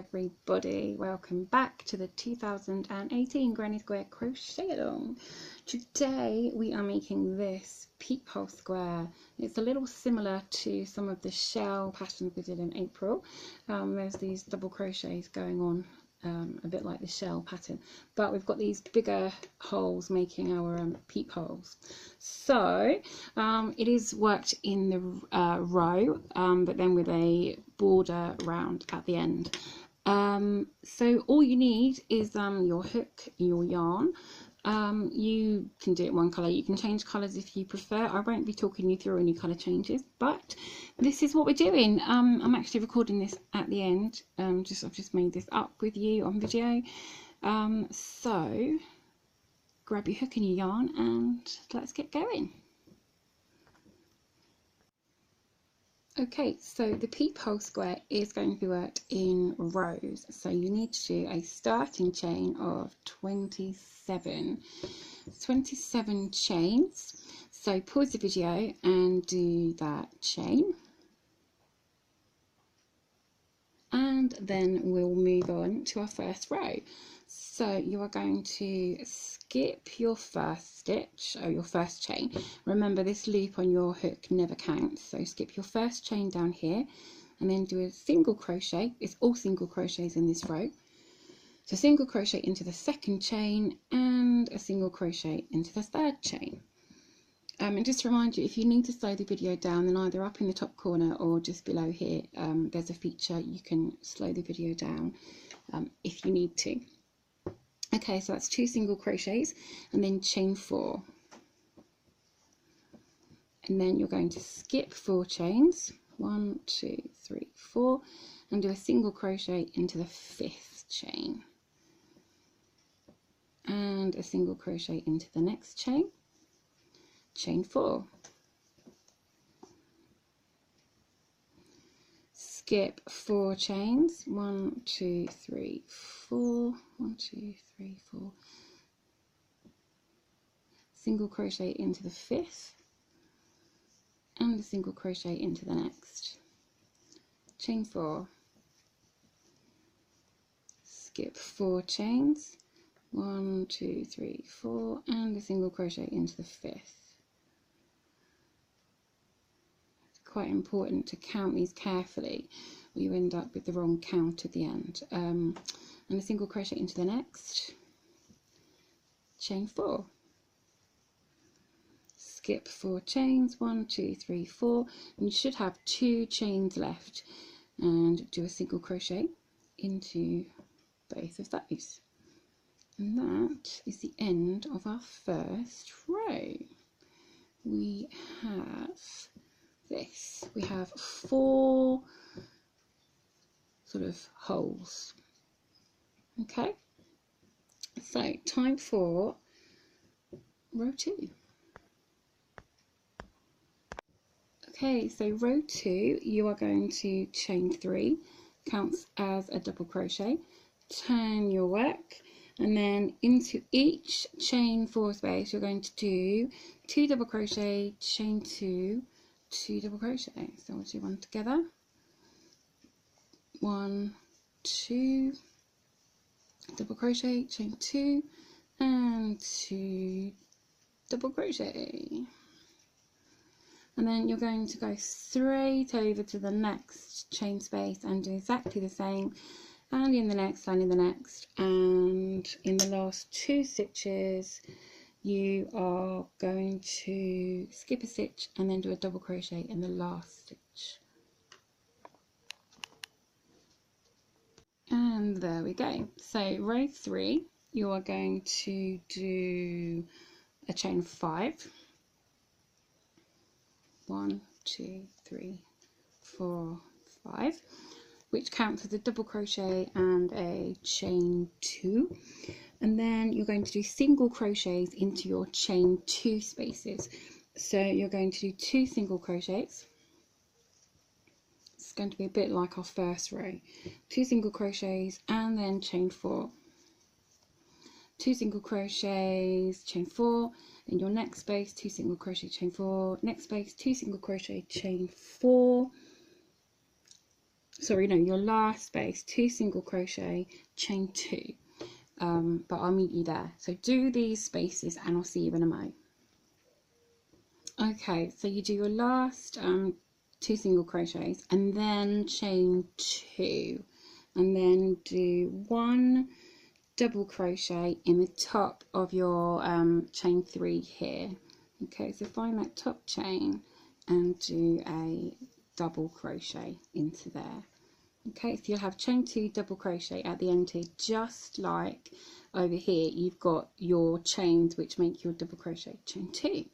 everybody, welcome back to the 2018 Granny Square Crochet Along. Today we are making this peephole square. It's a little similar to some of the shell patterns we did in April. There's these double crochets going on, a bit like the shell pattern, but we've got these bigger holes making our peepholes. So it is worked in the row, but then with a border round at the end. So all you need is your hook, your yarn. You can do it one colour, you can change colours if you prefer. I won't be talking you through any colour changes, but this is what we're doing. I'm actually recording this at the end. I've just made this up with you on video. So grab your hook and your yarn and let's get going. Okay, so the peephole square is going to be worked in rows, so you need to do a starting chain of 27 chains. So pause the video and do that chain, and then we'll move on to our first row. So you are going to skip your first stitch, or your first chain. Remember, this loop on your hook never counts, so skip your first chain down here and then do a single crochet. It's all single crochets in this row. So single crochet into the second chain and a single crochet into the third chain. And just to remind you, if you need to slow the video down, then either up in the top corner or just below here, there's a feature you can slow the video down if you need to. Okay, so that's 2 single crochets and then chain 4. And then you're going to skip 4 chains, 1, 2, 3, 4, and do a single crochet into the 5th chain. And a single crochet into the next chain, chain 4. Skip 4 chains, 1, 2, 3, 4, 1, 2, 3, 4, single crochet into the 5th and a single crochet into the next, chain 4, skip 4 chains, 1, 2, 3, 4, and a single crochet into the 5th. Quite important to count these carefully or you end up with the wrong count at the end. And a single crochet into the next, chain 4, skip 4 chains, 1, 2, 3, 4, and you should have 2 chains left, and do a single crochet into both of those. And that is the end of our first row. We have this. We have 4 sort of holes. Okay, so time for row 2. Okay, so row 2, you are going to chain 3, counts as a double crochet, turn your work, and then into each chain 4 space you're going to do 2 double crochet, chain 2, 2 double crochet. So we'll do one together, 1, 2, double crochet, chain 2, and 2 double crochet. And then you're going to go straight over to the next chain space and do exactly the same, and in the next, and in the next, and in the last 2 stitches you are going to skip a stitch and then do a double crochet in the last stitch. And there we go. So row 3, you are going to do a chain 5, 1, 2, 3, 4, 5, which counts as a double crochet and a chain 2, and then you're going to do single crochets into your chain 2 spaces. So you're going to do 2 single crochets. It's going to be a bit like our first row. 2 single crochets and then chain 4, 2 single crochets, chain 4, in your next space 2 single crochet, chain 4, next space 2 single crochet, chain 4, sorry, no, your last space, 2 single crochet, chain 2. But I'll meet you there. So do these spaces and I'll see you in a mo. Okay, so you do your last 2 single crochets and then chain 2, and then do 1 double crochet in the top of your chain 3 here. Okay, so find that top chain and do a double crochet into there. Okay, so you'll have chain 2 double crochet at the end here, just like over here you've got your chains which make your double crochet, chain 2.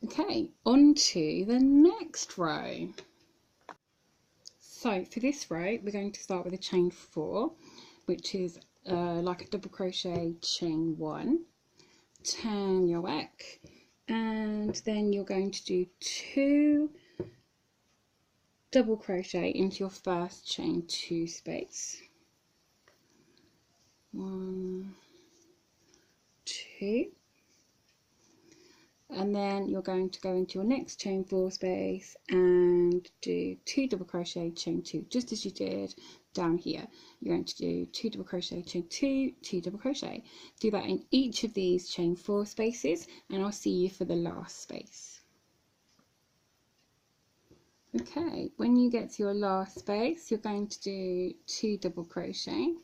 Okay, on to the next row. So for this row we're going to start with a chain 4, which is like a double crochet, chain 1, turn your work, and then you're going to do 2 double crochet into your first chain 2 space, 1, 2, and then you're going to go into your next chain 4 space and do 2 double crochet, chain 2, just as you did down here. You're going to do 2 double crochet, chain 2, 2 double crochet. Do that in each of these chain 4 spaces and I'll see you for the last space. Okay, when you get to your last space you're going to do 2 double crochet,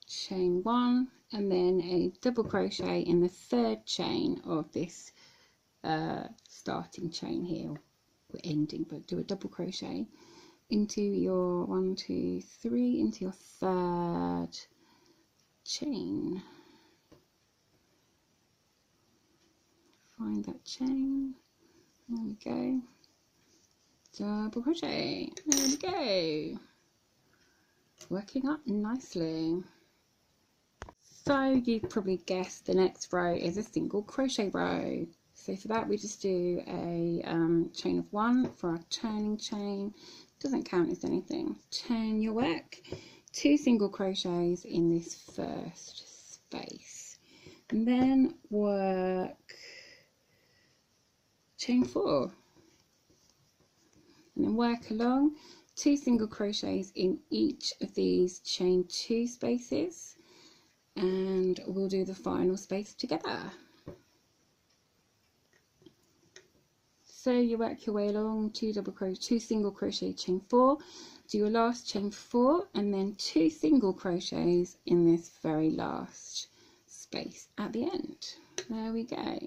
chain 1, and then a double crochet in the 3rd chain of this starting chain here. We're ending, but do a double crochet into your 1, 2, 3 into your 3rd chain. Find that chain. There we go. Double crochet. There we go. Working up nicely. So you've probably guessed the next row is a single crochet row. So for that we just do a chain of 1 for our turning chain. Doesn't count as anything. Turn your work, 2 single crochets in this first space, and then work chain 4, and then work along 2 single crochets in each of these chain 2 spaces, and we'll do the final space together. So you work your way along, 2 double crochet, 2 single crochet, chain 4, do your last chain 4, and then 2 single crochets in this very last space at the end. There we go.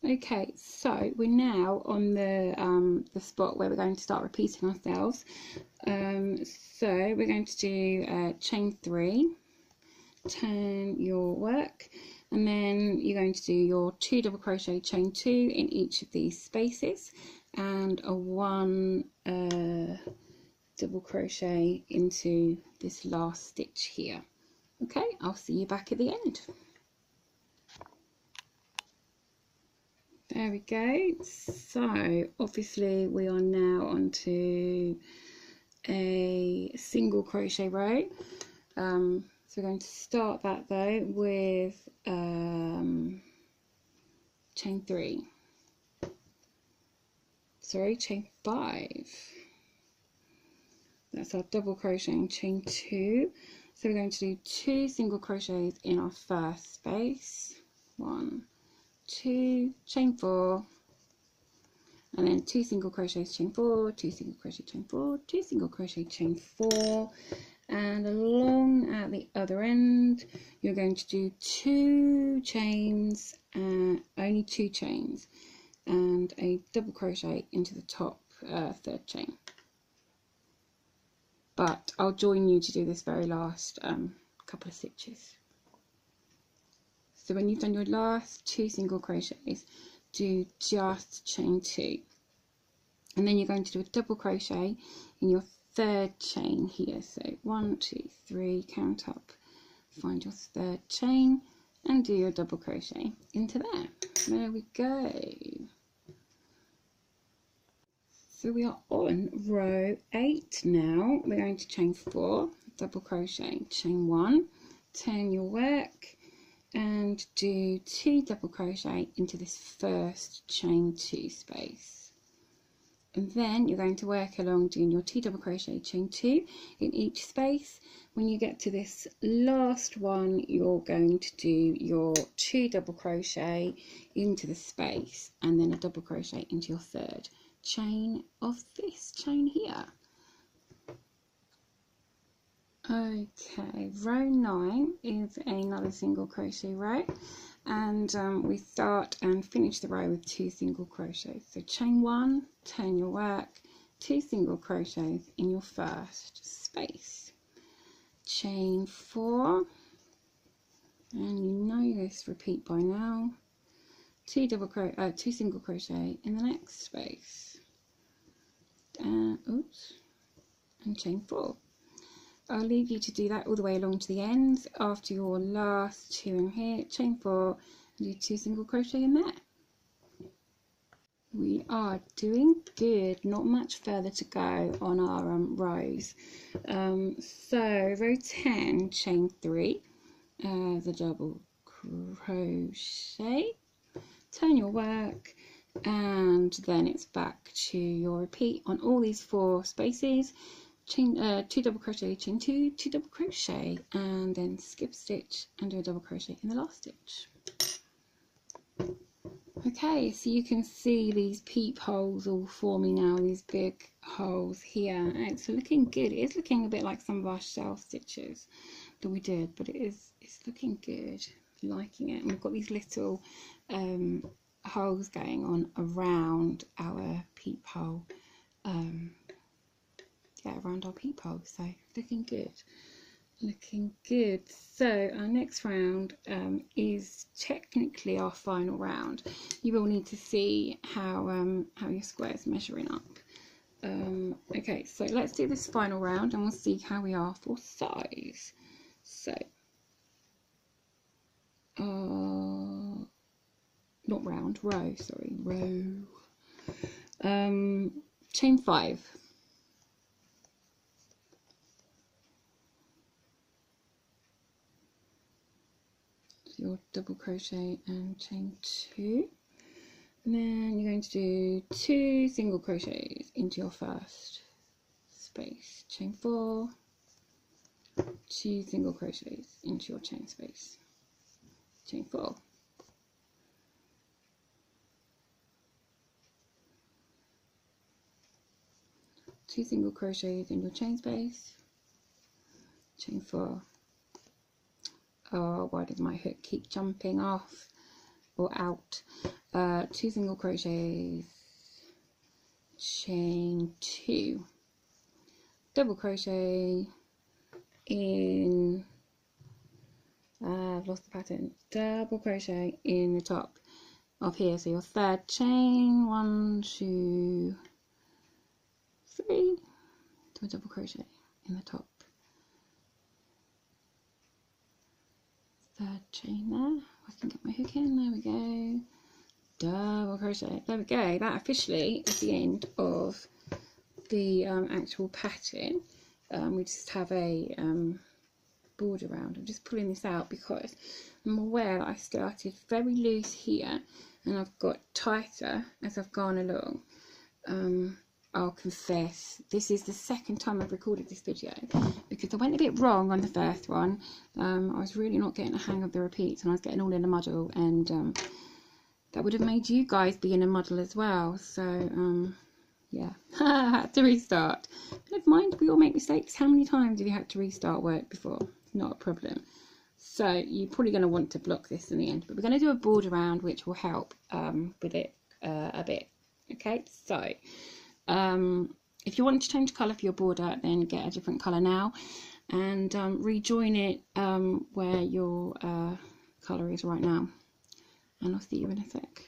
Okay, so we're now on the spot where we're going to start repeating ourselves. So we're going to do chain 3, turn your work, and then you're going to do your 2 double crochet, chain 2 in each of these spaces, and a 1 double crochet into this last stitch here. Okay, I'll see you back at the end. There we go. So obviously we are now onto a single crochet row. So we're going to start that though with chain 3. Sorry, chain 5. That's our double crochet and chain 2. So we're going to do 2 single crochets in our first space. 1, 2, chain 4, and then 2 single crochets, chain 4, 2 single crochet, chain 4, 2 single crochet, chain 4, and along at the other end you're going to do 2 chains, only 2 chains, and a double crochet into the top 3rd chain. But I'll join you to do this very last couple of stitches. So when you've done your last 2 single crochets, do just chain 2, and then you're going to do a double crochet in your 3rd chain here. So 1, 2, 3, count up, find your 3rd chain and do your double crochet into there. There we go. So we are on row 8 now. We're going to chain 4, double crochet, chain 1, turn your work, and do 2 double crochet into this first chain 2 space. And then you're going to work along doing your 2 double crochet, chain 2 in each space. When you get to this last one, you're going to do your 2 double crochet into the space and then a double crochet into your 3rd chain of this chain here. Okay, row 9 is another single crochet row, and we start and finish the row with 2 single crochets. So chain 1, turn your work, 2 single crochets in your first space, chain 4, and you know this repeat by now, 2 single crochet in the next space, and chain 4. I'll leave you to do that all the way along to the ends. After your last 2 in here, chain 4 and do 2 single crochet in there. We are doing good, not much further to go on our rows. So row 10, chain 3 as a double crochet, turn your work, and then it's back to your repeat on all these 4 spaces. Chain 2 double crochet, chain 2, 2 double crochet, and then skip stitch and do a double crochet in the last stitch. Okay, so you can see these peepholes all forming now, these big holes here. It's looking good. It is looking a bit like some of our shell stitches that we did, but it's looking good. Liking it. And we've got these little holes going on around our peephole. Around our peephole, so looking good. So our next round is technically our final round. You will need to see how your square is measuring up. Okay, so let's do this final round and we'll see how we are for size. So not round, row, sorry, row. Chain 5. Your double crochet and chain 2, and then you're going to do 2 single crochets into your first space, chain 4, 2 single crochets into your chain space, chain 4, 2 single crochets in your chain space, chain 4. Oh, why did my hook keep jumping off or out? 2 single crochets, chain 2, double crochet in, I've lost the pattern, double crochet in the top of here, so your 3rd chain, 1, 2, 3, do a double crochet in the top. 3rd chain there. I can get my hook in. There we go. Double crochet. There we go. That officially is the end of the actual pattern. We just have a border round. I'm just pulling this out because I'm aware that I started very loose here and I've got tighter as I've gone along. I'll confess, this is the 2nd time I've recorded this video because I went a bit wrong on the first one. I was really not getting the hang of the repeats and I was getting all in a muddle, and that would have made you guys be in a muddle as well. So yeah, I had to restart. Never mind, we all make mistakes. How many times have you had to restart work before? Not a problem. So you're probably going to want to block this in the end, but we're going to do a border round which will help with it a bit. Okay, so if you want to change colour for your border, then get a different colour now and rejoin it where your colour is right now, and I'll see you in a sec.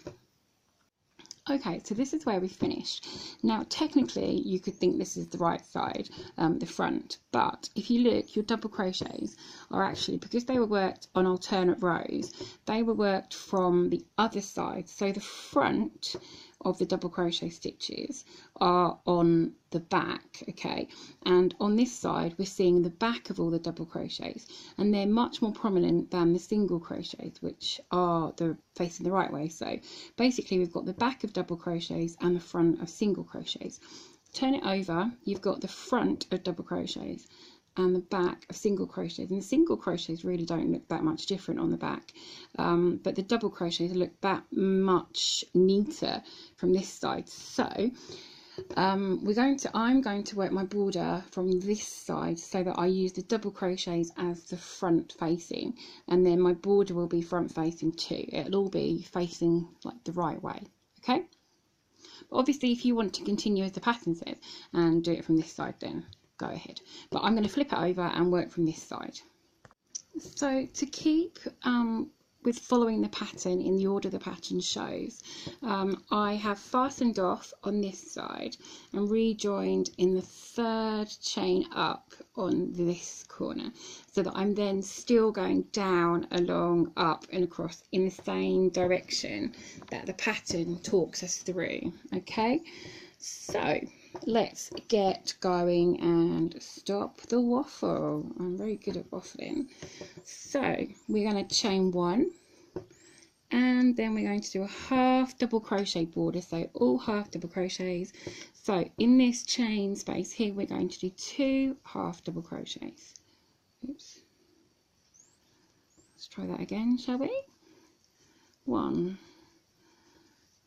Okay, so this is where we finished. Now technically you could think this is the right side, the front, but if you look, your double crochets are actually, because they were worked on alternate rows, they were worked from the other side. So the front of the double crochet stitches are on the back, okay, and on this side we're seeing the back of all the double crochets, and they're much more prominent than the single crochets, which are facing the right way. So basically we've got the back of double crochets and the front of single crochets. Turn it over, you've got the front of double crochets and the back of single crochets, and the single crochets really don't look that much different on the back, but the double crochets look that much neater from this side. So I'm going to work my border from this side so that I use the double crochets as the front facing, and then my border will be front facing too. It'll all be facing like the right way, okay? But obviously if you want to continue as the pattern says and do it from this side, then go ahead, but I'm going to flip it over and work from this side. So to keep with following the pattern in the order the pattern shows, I have fastened off on this side and rejoined in the third chain up on this corner, so that I'm then still going down, along, up and across in the same direction that the pattern talks us through. Okay, so let's get going and stop the waffle. I'm very good at waffling. So we're going to chain one, and then we're going to do a half double crochet border, so all half double crochets. So in this chain space here we're going to do 2 half double crochets. Oops, let's try that again, shall we? 1.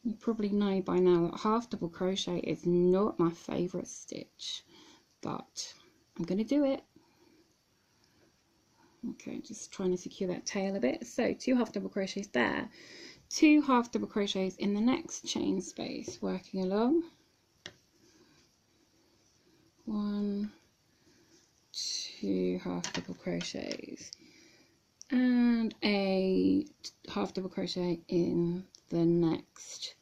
You probably know by now that half double crochet is not my favourite stitch, but I'm going to do it. Okay, just trying to secure that tail a bit. So 2 half double crochets there, 2 half double crochets in the next chain space, working along. 1, 2 half double crochets, and a half double crochet in the next,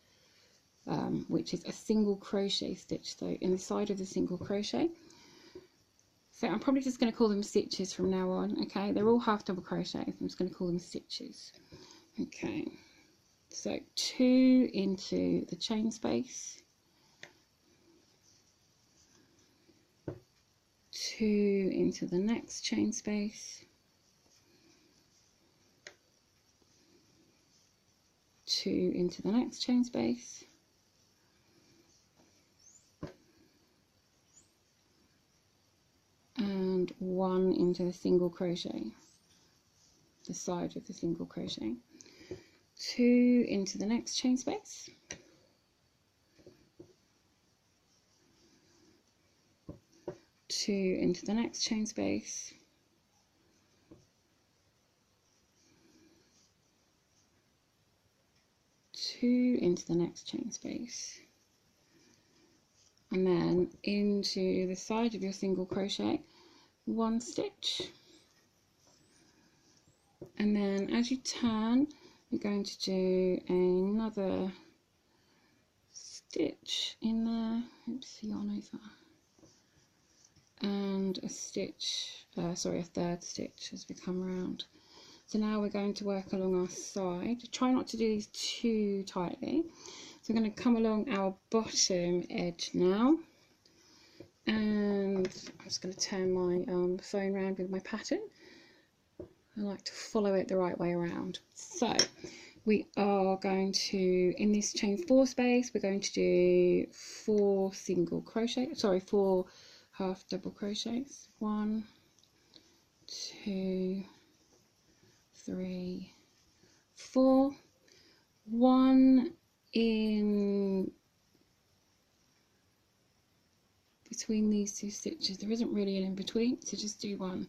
which is a single crochet stitch, so in the side of the single crochet. So I'm probably just going to call them stitches from now on, okay? They're all half double crochets, I'm just going to call them stitches. Okay, so 2 into the chain space, 2 into the next chain space, 2 into the next chain space, and 1 into the single crochet, the side of the single crochet, 2 into the next chain space, 2 into the next chain space, 2 into the next chain space, and then into the side of your single crochet 1 stitch, and then as you turn you're going to do another stitch in there, oops, yarn over, and a stitch, a third stitch as we come around. So now we're going to work along our side. Try not to do these too tightly. So we're going to come along our bottom edge now, and I'm just going to turn my phone around with my pattern. I like to follow it the right way around. So we are going to, in this chain 4 space, we're going to do 4 half double crochets. 1, 2, 3, 4. 1 in between these 2 stitches. There isn't really an in between, so just do 1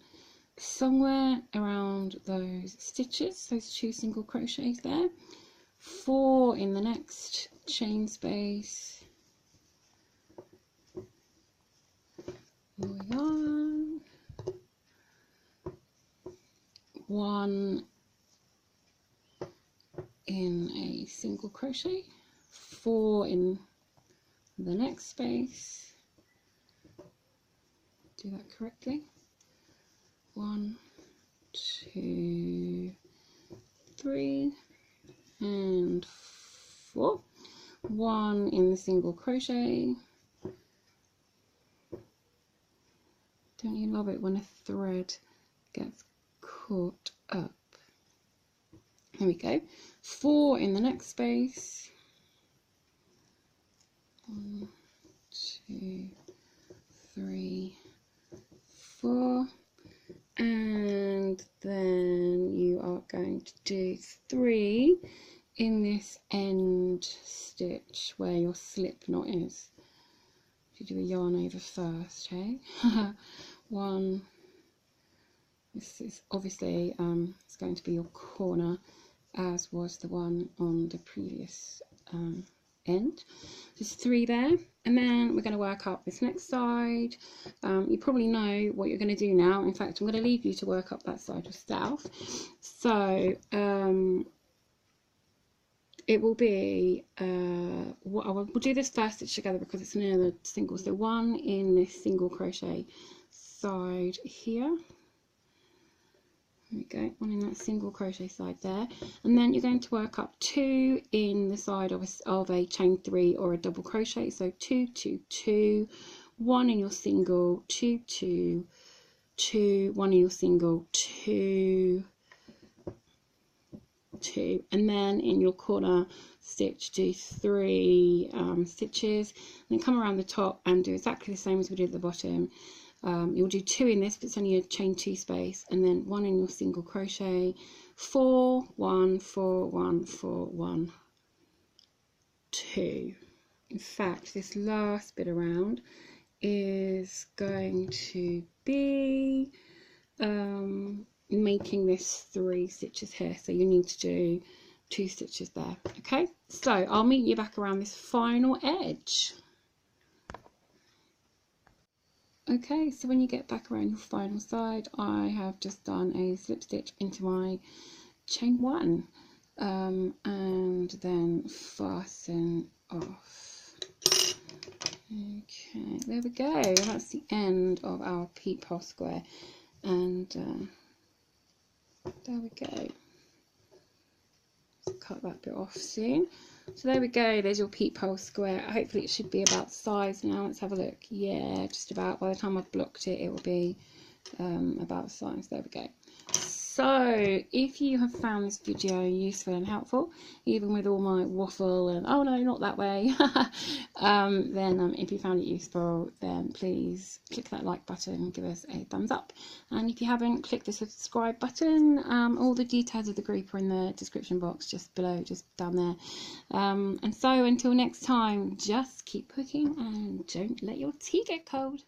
somewhere around those stitches, those 2 single crochets there. 4 in the next chain space. Here we are. 1 in a single crochet, 4 in the next space. Do that correctly. 1, 2, 3, and 4. 1 in the single crochet. Don't you love it when a thread gets caught up? Here we go. 4 in the next space. 1, 2, 3, 4, and then you are going to do 3 in this end stitch where your slip knot is. You do a yarn over first, okay? 1. This is obviously it's going to be your corner, as was the one on the previous end. There's 3 there, and then we're going to work up this next side. You probably know what you're going to do now. In fact, I'm going to leave you to work up that side yourself. So it will be we'll do this first stitch together because it's near the single. So 1 in this single crochet side here. There we go, 1 in that single crochet side there, and then you're going to work up 2 in the side of a chain 3 or a double crochet. So 2, 2, 2, 1 in your single, 2, 2, 2, 1 in your single, 2, 2, and then in your corner stitch do 3 stitches, and then come around the top and do exactly the same as we did at the bottom. You'll do 2 in this, but it's only a chain 2 space, and then 1 in your single crochet, 4, 1, 4, 1, 4, 1, 2. In fact, this last bit around is going to be making this 3 stitches here, so you need to do 2 stitches there. Okay, so I'll meet you back around this final edge. Okay, so when you get back around your final side, I have just done a slip stitch into my chain 1 and then fasten off. Okay, there we go. That's the end of our peephole square, and there we go. Let's cut that bit off soon. So there we go, there's your peephole square. Hopefully it should be about size now. Let's have a look. Yeah, just about. By the time I've blocked it, it will be about size. There we go. So if you have found this video useful and helpful, even with all my waffle and oh no, not that way, then if you found it useful, then please click that like button, give us a thumbs up, and if you haven't, click the subscribe button. All the details of the group are in the description box just below, just down there. And so until next time, just keep cooking and don't let your tea get cold.